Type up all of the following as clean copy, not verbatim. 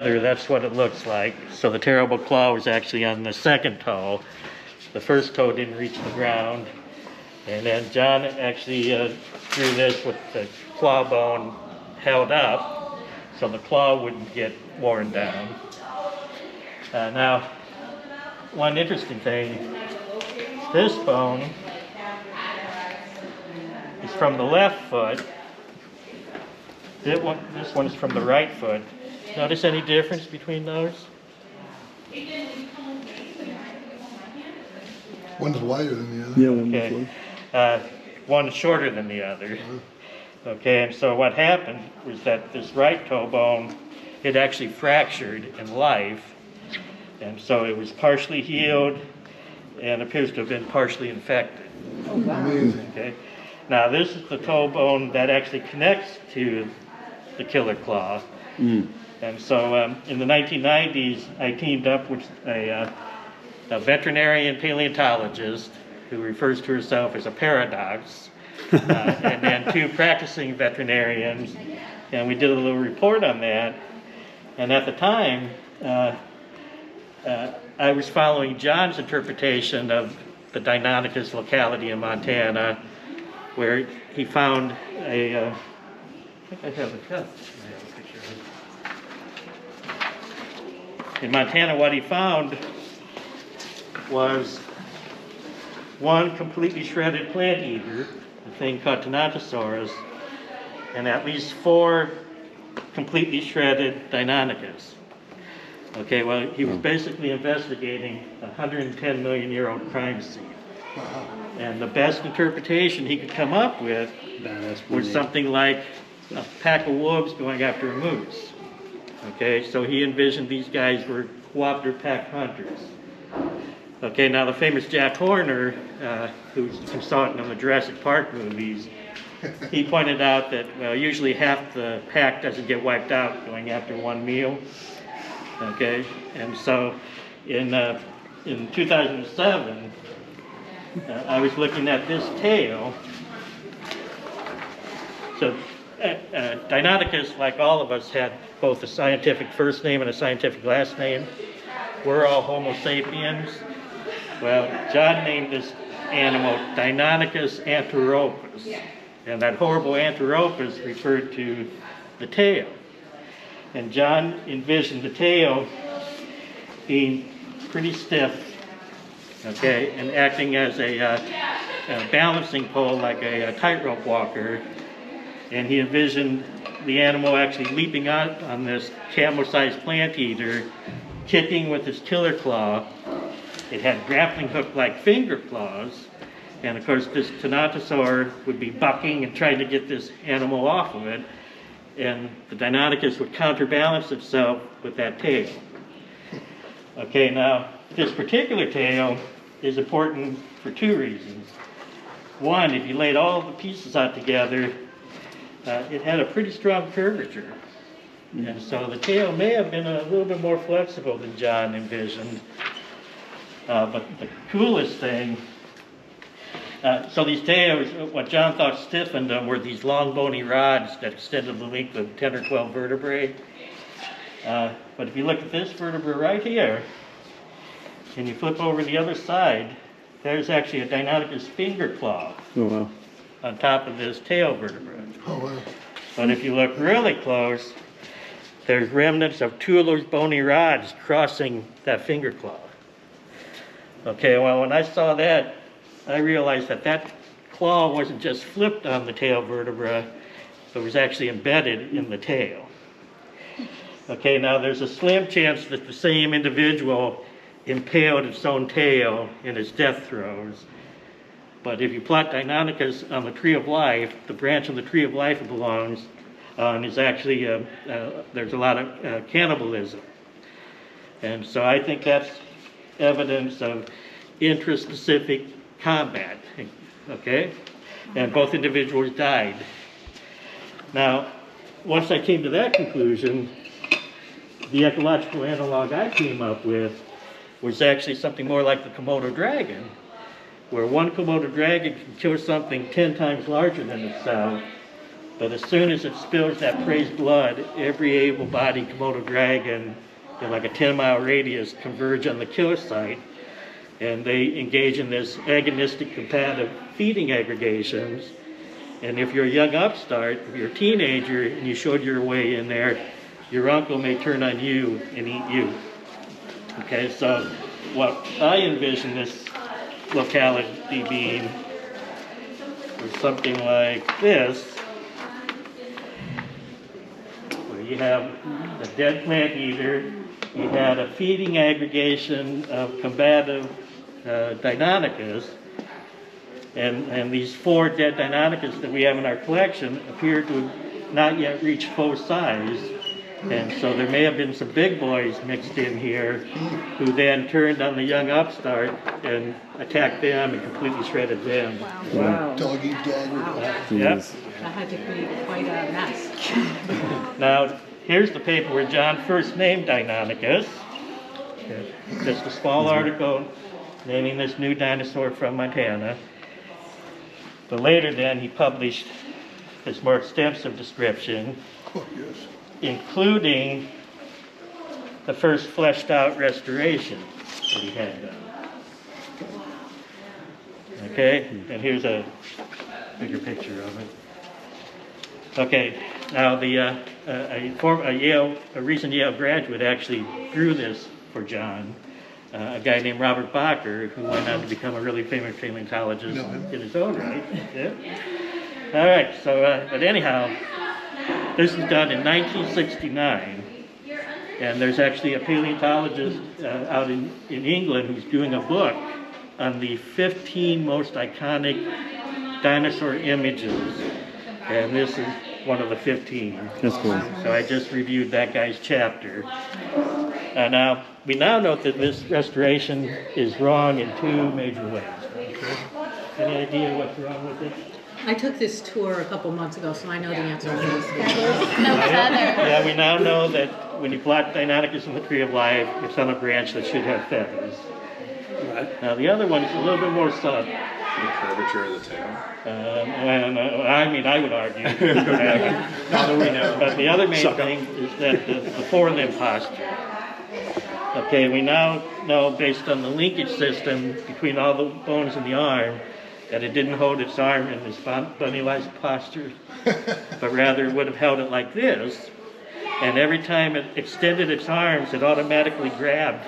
That's what it looks like. So the terrible claw was actually on the second toe. The first toe didn't reach the ground. And then John actually drew this with the claw bone held up so the claw wouldn't get worn down. Now, one interesting thing, this bone is from the left foot. This one is from the right foot. Notice any difference between those? One's wider than the other. Yeah, one Okay. One's shorter than the other. Okay, and so what happened was that this right toe bone, it actually fractured in life, and so it was partially healed and appears to have been partially infected. Oh, wow. Amazing. Okay. Now this is the toe bone that actually connects to the killer claw. And so in the 1990s, I teamed up with a veterinarian paleontologist who refers to herself as a paradox, and then two practicing veterinarians, and we did a little report on that. And at the time, I was following John's interpretation of the Deinonychus locality in Montana, where he found a, I think I have a cup. In Montana, what he found was one completely shredded plant eater, a thing called Deinonychus, and at least 4 completely shredded Deinonychus. Okay, well, he was basically investigating a 110 million year old crime scene. And the best interpretation he could come up with was something like a pack of wolves going after a moose. Okay, so he envisioned these guys were cooperative pack hunters. Okay, now the famous Jack Horner, who's the consultant on the Jurassic Park movies, he pointed out that usually half the pack doesn't get wiped out going after one meal. Okay, and so in 2007, I was looking at this tail. So Deinonychus, like all of us, had both a scientific first name and a scientific last name. We're all Homo sapiens. Well, John named this animal Deinonychus anteropus, and that horrible anteropus referred to the tail. And John envisioned the tail being pretty stiff, okay, and acting as a balancing pole like a tightrope walker. And he envisioned the animal actually leaping out on this camel-sized plant eater, kicking with its killer claw. It had grappling hook-like finger claws, and of course this Deinonychus would be bucking and trying to get this animal off of it, and the Deinonychus would counterbalance itself with that tail. Okay, now this particular tail is important for 2 reasons. One, if you laid all the pieces out together, it had a pretty strong curvature. And so the tail may have been a little bit more flexible than John envisioned. But the coolest thing, so these tails, what John thought stiffened them were these long bony rods that extended the length of 10 or 12 vertebrae. But if you look at this vertebra right here, and you flip over the other side, there's actually a Deinonychus finger claw. Oh, wow. On top of this tail vertebra. Oh, wow. But if you look really close, there's remnants of 2 of those bony rods crossing that finger claw. Okay, well, when I saw that, I realized that that claw wasn't just flipped on the tail vertebra, but was actually embedded in the tail. Okay, now there's a slim chance that the same individual impaled its own tail in its death throes. But if you plot Deinonychus on the tree of life, the branch of the tree of life it belongs on is actually, there's a lot of cannibalism. And so I think that's evidence of intraspecific combat, okay? And both individuals died. Now, once I came to that conclusion, the ecological analog I came up with was actually something more like the Komodo dragon, where one Komodo dragon can kill something 10 times larger than itself, But as soon as it spills that prey's blood, every able-bodied Komodo dragon in like a 10-mile radius converge on the killer site, and they engage in this agonistic competitive feeding aggregations. And if you're a young upstart, if you're a teenager and you showed your way in there, your uncle may turn on you and eat you. Okay, so what I envision this locality being is something like this, where you have a dead plant eater, you had a feeding aggregation of combative Deinonychus, and these 4 dead Deinonychus that we have in our collection appear to have not yet reached full size. And so there may have been some big boys mixed in here who then turned on the young upstart and attacked them and completely shredded them. Wow. Dog eat dog. Yep. That had to be quite a mess. Now, here's the paper where John first named Deinonychus. Just a small article naming this new dinosaur from Montana. But later then he published this more extensive description, Oh, yes. including the first fleshed out restoration that he had done. Okay, and here's a bigger picture of it. Okay, now a recent Yale graduate actually drew this for John, a guy named Robert Bacher, who went on to become a really famous paleontologist in his own right. Yeah. All right, so, but anyhow, this was done in 1969, and there's actually a paleontologist out in England who's doing a book on the 15 most iconic dinosaur images, and this is one of the 15. That's cool. So I just reviewed that guy's chapter. Now, we now note that this restoration is wrong in 2 major ways. Okay? Any idea what's wrong with it? I took this tour a couple months ago, so I know the answer to this. No feather. Yeah, we now know that when you plot Deinonychus in the Tree of Life, it's on a branch that should have feathers. Right. Now, the other one is a little bit more subtle. The curvature of the tail. I would argue. Now that we know. But the other main thing is that the forelimb posture. Okay, we now know, based on the linkage system between all the bones in the arm, that it didn't hold its arm in this bunny-like posture, but rather it would have held it like this, and every time it extended its arms, it automatically grabbed,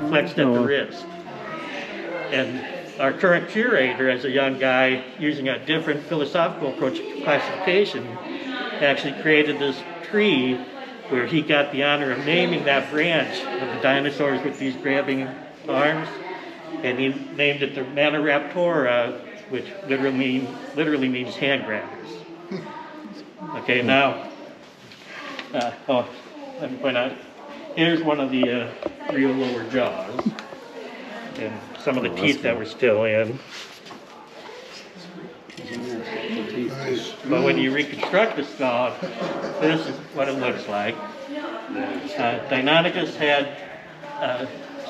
flexed at the wrist. And our current curator, as a young guy, using a different philosophical approach to classification, actually created this tree where he got the honor of naming that branch of the dinosaurs with these grabbing arms, and he named it the Maniraptora, which literally means hand grabbers. Okay, now, let me point out, here's one of the real lower jaws, and some of the teeth that were still in. Nice. But when you reconstruct the skull, this is what it looks like. Deinonychus had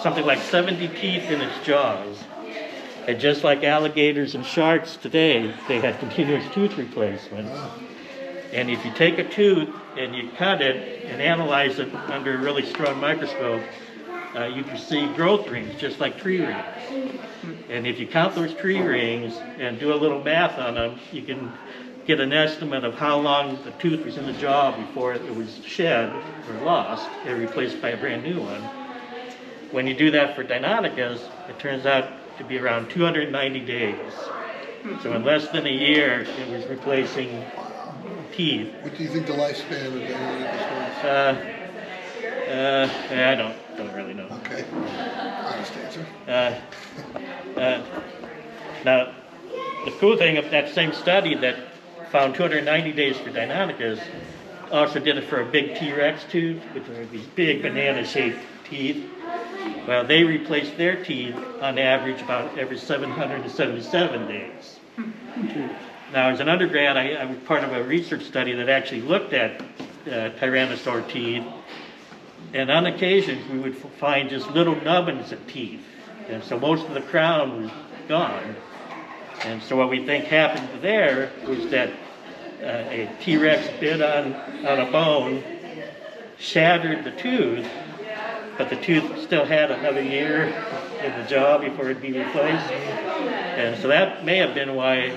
something like 70 teeth in its jaws. And just like alligators and sharks today, they had continuous tooth replacement. And if you take a tooth and you cut it and analyze it under a really strong microscope, you can see growth rings, just like tree rings. And if you count those tree rings and do a little math on them, you can get an estimate of how long the tooth was in the jaw before it was shed or lost and replaced by a brand new one. When you do that for Deinonychus, it turns out to be around 290 days. So in less than a year, it was replacing teeth. What do you think the lifespan of Deinonychus was? I don't really know. Okay. Honest answer. Now, the cool thing of that same study that found 290 days for Deinonychus also did it for a big T-Rex tooth, which are these big banana-shaped teeth. Well, they replaced their teeth on average about every 777 days. Now, as an undergrad, I was part of a research study that actually looked at Tyrannosaur teeth, and on occasion we would find just little nubbins of teeth, and so most of the crown was gone. And so what we think happened there was that a T-Rex bit on a bone, shattered the tooth, but the tooth still had another year in the jaw before it'd be replaced. And so that may have been why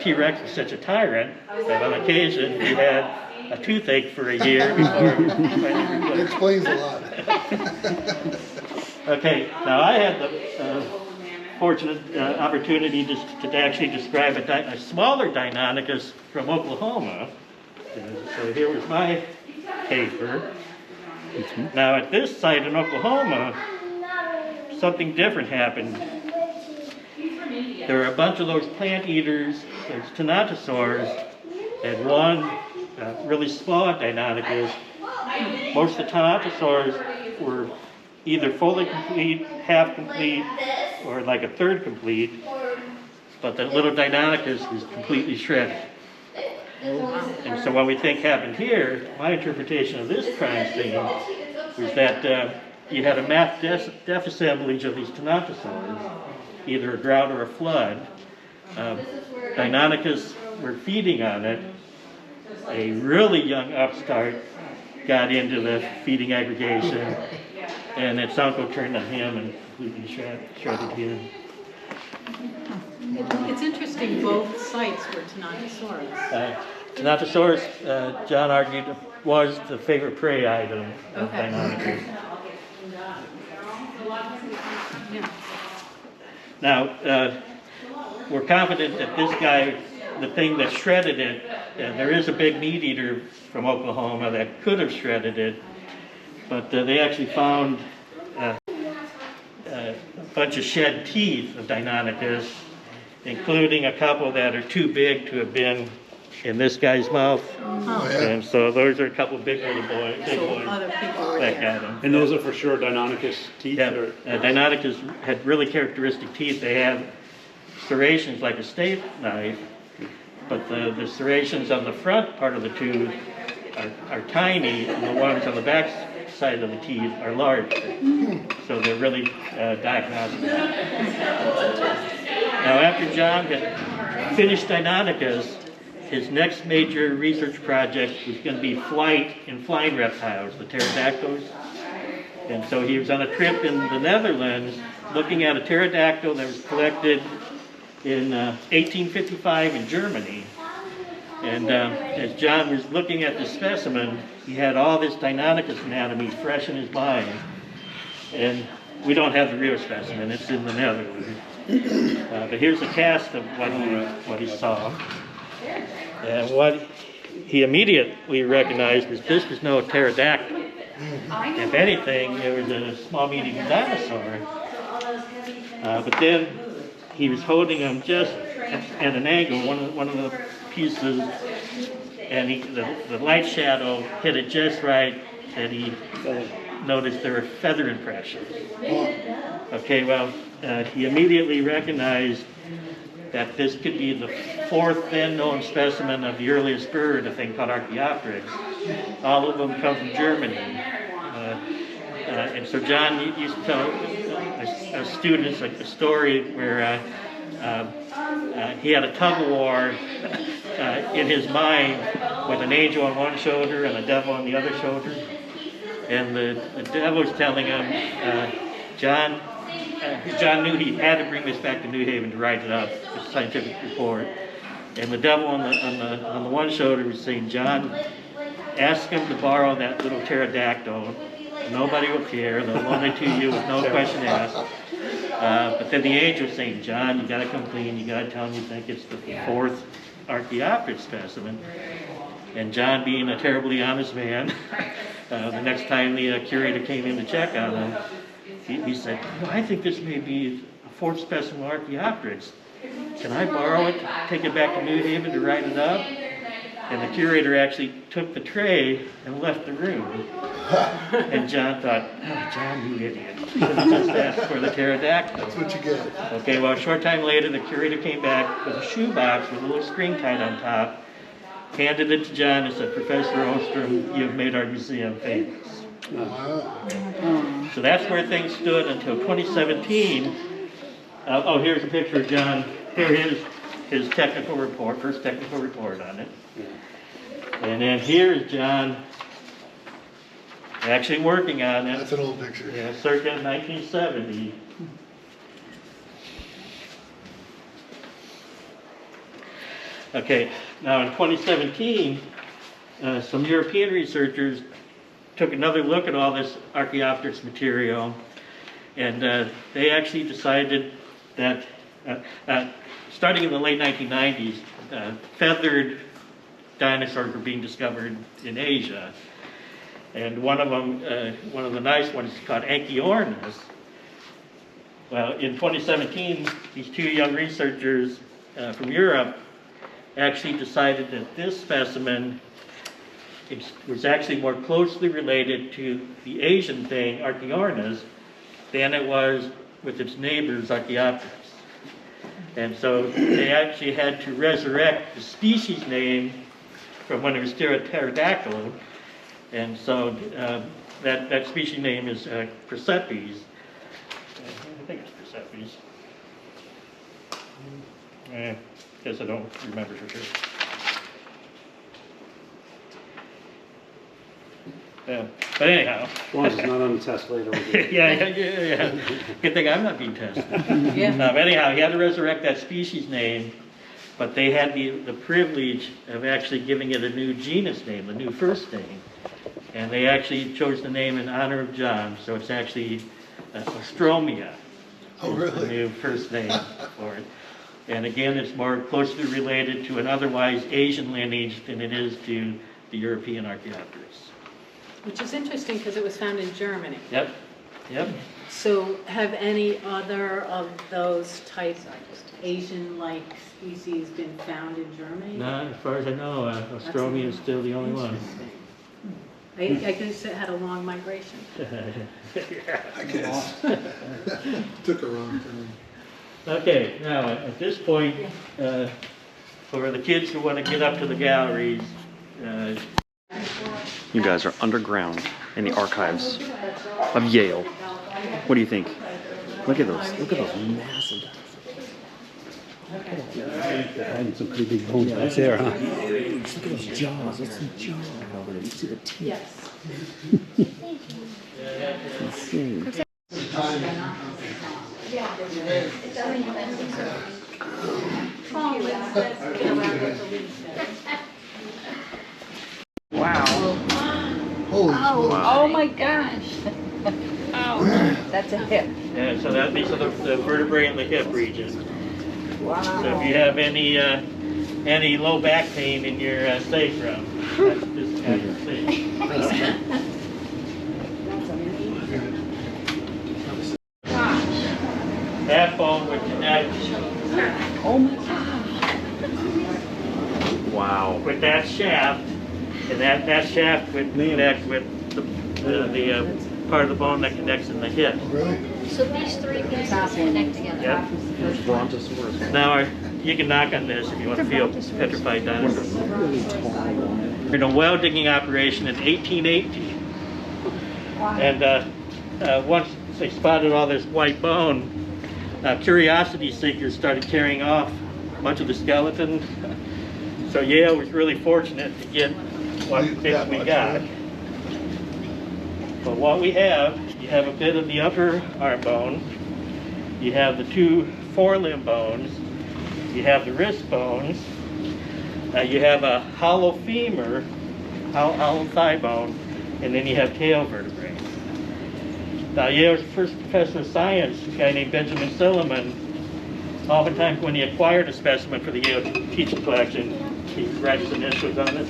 T-Rex was such a tyrant, that on occasion he had a toothache for a year before it was finally It replaced. explains a lot. Okay, now I had the fortunate opportunity to actually describe a smaller Deinonychus from Oklahoma. So here was my paper. Now at this site in Oklahoma, something different happened. There were a bunch of those plant eaters, those Tenatosaurs, and one really small Deinonychus. Most of the Tenatosaurs were either fully complete, half complete, or like a third complete, but the little Deinonychus was completely shredded. And so what we think happened here, my interpretation of this crime scene, was that you had a mass death assemblage of these Tenatosaurs, either a drought or a flood. Deinonychus were feeding on it. A really young upstart got into the feeding aggregation, and its uncle turned on him and completely shredded him. It's interesting, both sites were Tenatosaurus. Tenatosaurus, John argued, was the favorite prey item of Okay. Deinonychus. Yeah. Now, we're confident that this guy, the thing that shredded it, there is a big meat eater from Oklahoma that could have shredded it, but they actually found a bunch of shed teeth of Deinonychus, including a couple that are too big to have been in this guy's mouth. Oh, yeah. And so those are a couple big little boys, big So boys other people were that there. got them. And those are for sure Deinonychus teeth? Yeah, Or, Deinonychus had really characteristic teeth. They have serrations like a steak knife, but the serrations on the front part of the tooth are tiny, and the ones on the back side of the teeth are large. So they're really diagnostic. Now, after John had finished Deinonychus, his next major research project was going to be flight in flying reptiles, the pterodactyls. And so he was on a trip in the Netherlands looking at a pterodactyl that was collected in 1855 in Germany. And as John was looking at the specimen, he had all this Deinonychus anatomy fresh in his mind. And we don't have the real specimen, it's in the Netherlands. But here's a cast of what he saw. And what he immediately recognized was this was no pterodactyl. If anything, it was a small medium dinosaur. But then he was holding him just at an angle, one of the pieces, and the light shadow hit it just right that he noticed there were feather impressions. Okay, well, he immediately recognized that this could be the fourth then known specimen of the earliest bird, a thing called Archaeopteryx. All of them come from Germany. And so John used to tell students a story where he had a tug of war in his mind with an angel on one shoulder and a devil on the other shoulder. And the devil was telling him, John knew he had to bring this back to New Haven to write it up, a scientific report. And the devil on the one shoulder was saying, John, ask him to borrow that little pterodactyl. Nobody will care. They'll loan it to you with no question asked. But then the angel was saying, John, you got to come clean. You got to tell him you think it's the fourth Archaeopteryx specimen. And John, being a terribly honest man, the next time the curator came in to check on him, he said, I think this may be a fourth specimen of Archaeopteryx. Can I borrow it, take it back to New Haven to write it up? And the curator actually took the tray and left the room. And John thought, oh, John, you idiot. You should have just asked for the pterodactyl. That's what you get. Okay, well, a short time later, the curator came back with a shoebox with a little string tied on top, handed it to John and said, Professor Ostrom, you've made our museum famous. So that's where things stood until 2017. Here's a picture of John. Here his technical report, first technical report on it. And then here is John actually working on it. That's an old picture. Yeah, circa 1970. Okay, now in 2017, some European researchers took another look at all this Archaeopteryx material, and they actually decided that, starting in the late 1990s, feathered dinosaurs were being discovered in Asia. And one of them, one of the nice ones is called Anchiornis. Well, in 2017, these two young researchers from Europe actually decided that this specimen was actually more closely related to the Asian thing, Archaeornis, than it was with its neighbors, Archaeopteryx. And so they actually had to resurrect the species name from when it was still a pterodactyl. And so that species name is Chryseps. I think it's Chryseps. Guess I don't remember for sure. But anyhow. As long as it's not on the test later. yeah. Good thing I'm not being tested. Yeah. But anyhow, he had to resurrect that species name, but they had the privilege of actually giving it a new genus name, a new first name. And they actually chose the name in honor of John, so it's actually Ostromia. Oh, The really? new first name for it. And again, it's more closely related to an otherwise Asian lineage than it is to the European Archaeopteryx. Which is interesting because it was found in Germany. Yep. So have any other of those types, Asian-like species been found in Germany? No, as far as I know, Ostromia is still the only one. Interesting. I guess it had a long migration. I guess. Took a wrong turn. Okay, now at this point, for the kids who want to get up to the galleries, You guys are underground in the archives of Yale. What do you think? Look at those. Look at those massive dinosaurs. Some pretty big bones back there, huh? Huge. Look at those jaws. That's the jaw over there. You see the teeth. Yes. Insane. Wow. Holy smokes. Oh my gosh. That's a hip. yeah, so these are the vertebrae in the hip region. Wow. So if you have any low back pain in your sacrum, that's this kind of thing. That bone would connect Oh my gosh. Wow. with that shaft, and that shaft would connect with the part of the bone that connects in the hip. Really? So these three pieces connect together. Yep. Brontosaurus. Now you can knock on this if you want to feel petrified dinosaurs. Really tall one. In a well digging operation in 1818, and once they spotted all this white bone, curiosity seekers started carrying off a bunch of the skeletons. So Yale was really fortunate to get what bits we got. But what we have, you have a bit of the upper arm bone, you have the two forelimb bones, you have the wrist bones, you have a hollow femur, hollow thigh bone, and then you have tail vertebrae. Now Yale's first professor of science, a guy named Benjamin Silliman, oftentimes when he acquired a specimen for the Yale teaching collection, he writes initials on it.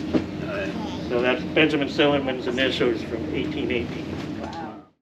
So that's Benjamin Silliman's initials from 1818.